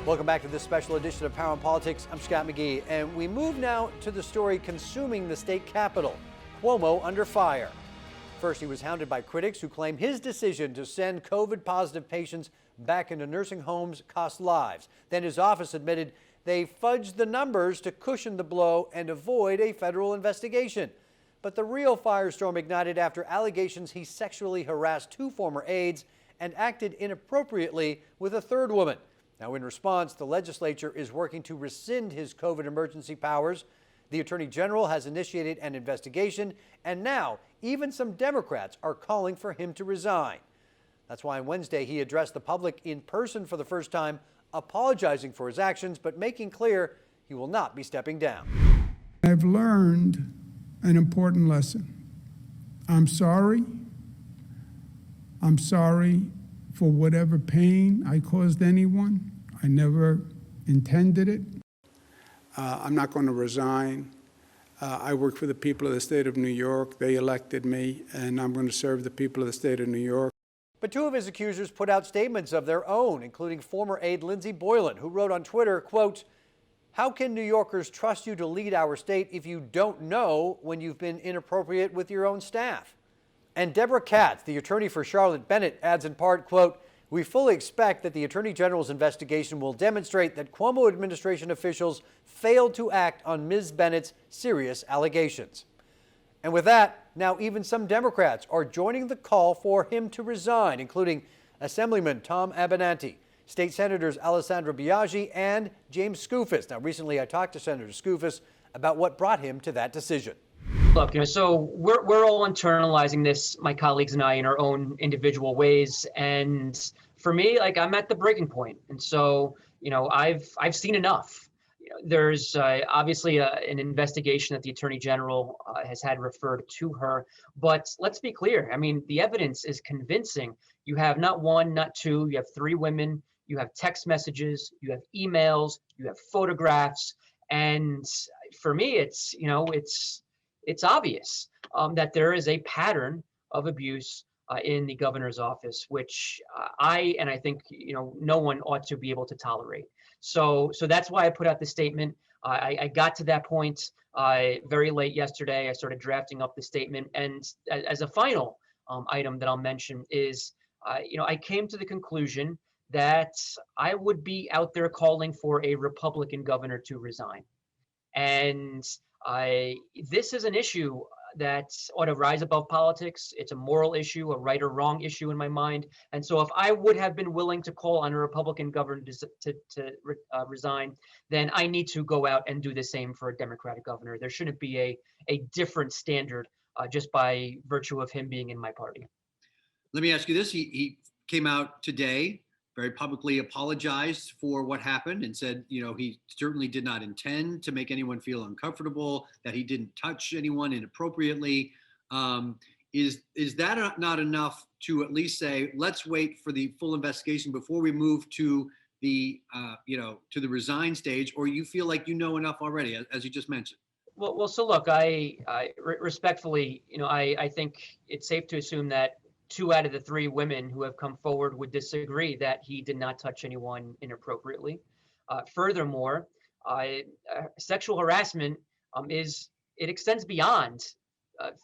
Welcome back to this special edition of Power and Politics. I'm Scott McGee, and we move now to the story consuming the state capitol. Cuomo under fire. First, he was hounded by critics who claim his decision to send COVID-positive patients back into nursing homes cost lives. Then his office admitted they fudged the numbers to cushion the blow and avoid a federal investigation. But the real firestorm ignited after allegations he sexually harassed 2 former aides and acted inappropriately with a 3rd woman. Now, in response, the legislature is working to rescind his COVID emergency powers. The Attorney General has initiated an investigation, and now even some Democrats are calling for him to resign. That's why on Wednesday he addressed the public in person for the first time, apologizing for his actions, but making clear he will not be stepping down. I've learned an important lesson. I'm sorry. I'm sorry for whatever pain I caused anyone. I never intended it. I'm not going to resign. I work for the people of the state of New York. They elected me, and I'm going to serve the people of the state of New York. But 2 of his accusers put out statements of their own, including former aide Lindsey Boylan, who wrote on Twitter, quote, "How can New Yorkers trust you to lead our state if you don't know when you've been inappropriate with your own staff?" And Deborah Katz, the attorney for Charlotte Bennett, adds in part, quote, "We fully expect that the Attorney General's investigation will demonstrate that Cuomo administration officials failed to act on Ms. Bennett's serious allegations." And with that, now even some Democrats are joining the call for him to resign, including Assemblyman Tom Abenanti, State Senators Alessandra Biaggi and James Skoufis. Now, recently I talked to Senator Skoufis about what brought him to that decision. Look, so we're all internalizing this, my colleagues and I, in our own individual ways. And for me, I'm at the breaking point. And so, I've seen enough. There's obviously an investigation that the Attorney General has had referred to her. But let's be clear. I mean, the evidence is convincing. You have not 1, not 2, you have 3 women, you have text messages, you have emails, you have photographs. And for me, it's obvious that there is a pattern of abuse in the governor's office, which I think no one ought to be able to tolerate. So that's why I put out the statement. I got to that point very late yesterday. I started drafting up the statement, and as a final item that I'll mention is, I came to the conclusion that I would be out there calling for a Republican governor to resign. And this is an issue that ought to rise above politics. It's a moral issue, a right or wrong issue in my mind. And so if I would have been willing to call on a Republican governor to resign, then I need to go out and do the same for a Democratic governor. There shouldn't be a different standard just by virtue of him being in my party. Let me ask you this. He came out today, very publicly apologized for what happened and said, he certainly did not intend to make anyone feel uncomfortable, that he didn't touch anyone inappropriately. Is that not enough to at least say, let's wait for the full investigation before we move to the, to the resign stage, or you feel like you know enough already, as you just mentioned? Well, so look, I respectfully, I think it's safe to assume that 2 out of the 3 women who have come forward would disagree that he did not touch anyone inappropriately. Furthermore, sexual harassment it extends beyond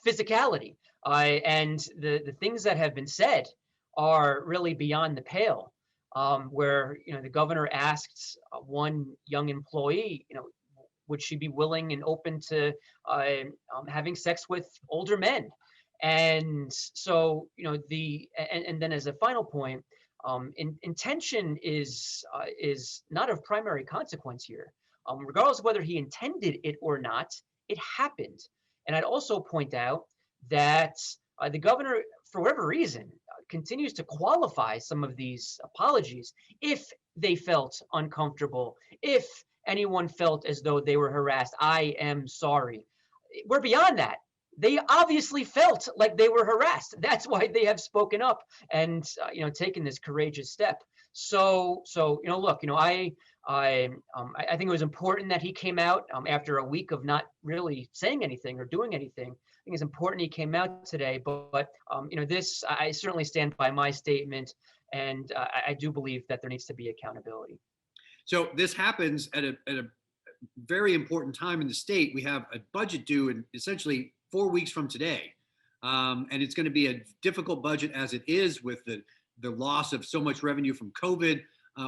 physicality, and the things that have been said are really beyond the pale. Where the governor asked one young employee, would she be willing and open to having sex with older men? And so, and then as a final point, intention is not of primary consequence here. Regardless of whether he intended it or not, it happened. And I'd also point out that the governor, for whatever reason, continues to qualify some of these apologies if they felt uncomfortable, if anyone felt as though they were harassed. I am sorry. We're beyond that. They obviously felt like they were harassed. That's why they have spoken up and taken this courageous step. So look, I think it was important that he came out after a week of not really saying anything or doing anything. I think it's important he came out today. But this, I certainly stand by my statement, and I do believe that there needs to be accountability. So this happens at a very important time in the state. We have a budget due in essentially 4 weeks from today. And it's going to be a difficult budget as it is with the loss of so much revenue from COVID.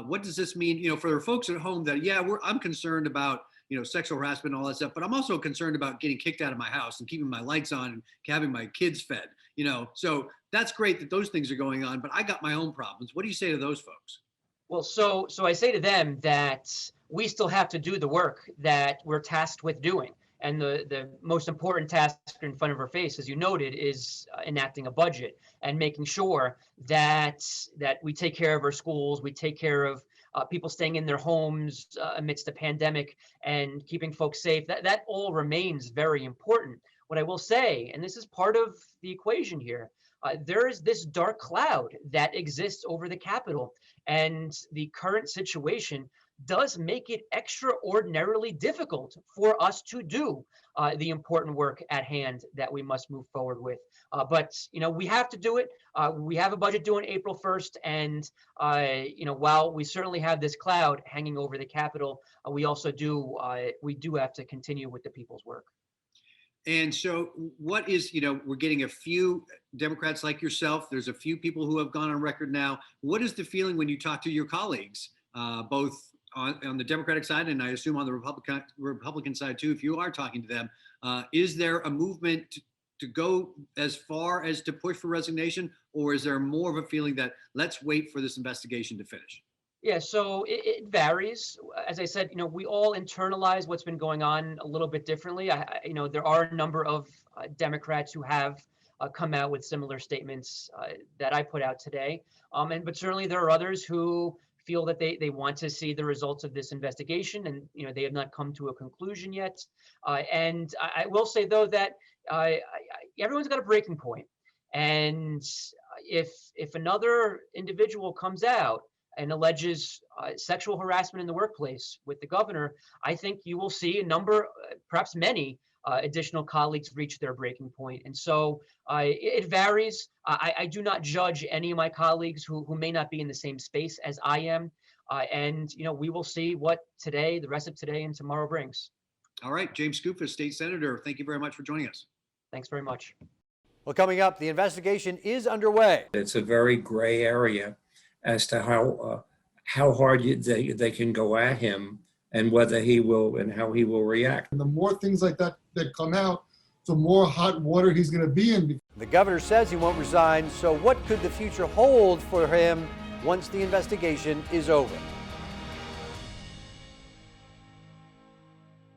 What does this mean, for the folks at home that, I'm concerned about, sexual harassment and all that stuff, but I'm also concerned about getting kicked out of my house and keeping my lights on and having my kids fed, so that's great that those things are going on, but I got my own problems. What do you say to those folks? Well, so I say to them that we still have to do the work that we're tasked with doing. And the most important task in front of our face, as you noted, is enacting a budget and making sure that we take care of our schools, we take care of people staying in their homes amidst the pandemic and keeping folks safe. That all remains very important. What I will say, and this is part of the equation here, there is this dark cloud that exists over the Capitol, and the current situation does make it extraordinarily difficult for us to do the important work at hand that we must move forward with. But we have to do it. We have a budget due on April 1st, and while we certainly have this cloud hanging over the Capitol, we also do have to continue with the people's work. And so what is, we're getting a few Democrats like yourself. There's a few people who have gone on record now. What is the feeling when you talk to your colleagues, both on the Democratic side, and I assume on the Republican side too, if you are talking to them? Is there a movement to go as far as to push for resignation, or is there more of a feeling that let's wait for this investigation to finish? Yeah, so it varies. As I said, we all internalize what's been going on a little bit differently. There are a number of Democrats who have come out with similar statements that I put out today. But certainly there are others who feel that they want to see the results of this investigation, and they have not come to a conclusion yet. And I will say though that everyone's got a breaking point, and if another individual comes out and alleges sexual harassment in the workplace with the governor, I think you will see a number, perhaps many, additional colleagues reach their breaking point. And so it varies. I do not judge any of my colleagues who may not be in the same space as I am. And we will see what the rest of today and tomorrow brings. All right, James Skoufis, State Senator, thank you very much for joining us. Thanks very much. Well, coming up, the investigation is underway. It's a very gray area as to how hard they can go at him and whether he will and how he will react. And the more things like that come out, the more hot water he's going to be in. The governor says he won't resign, so what could the future hold for him once the investigation is over?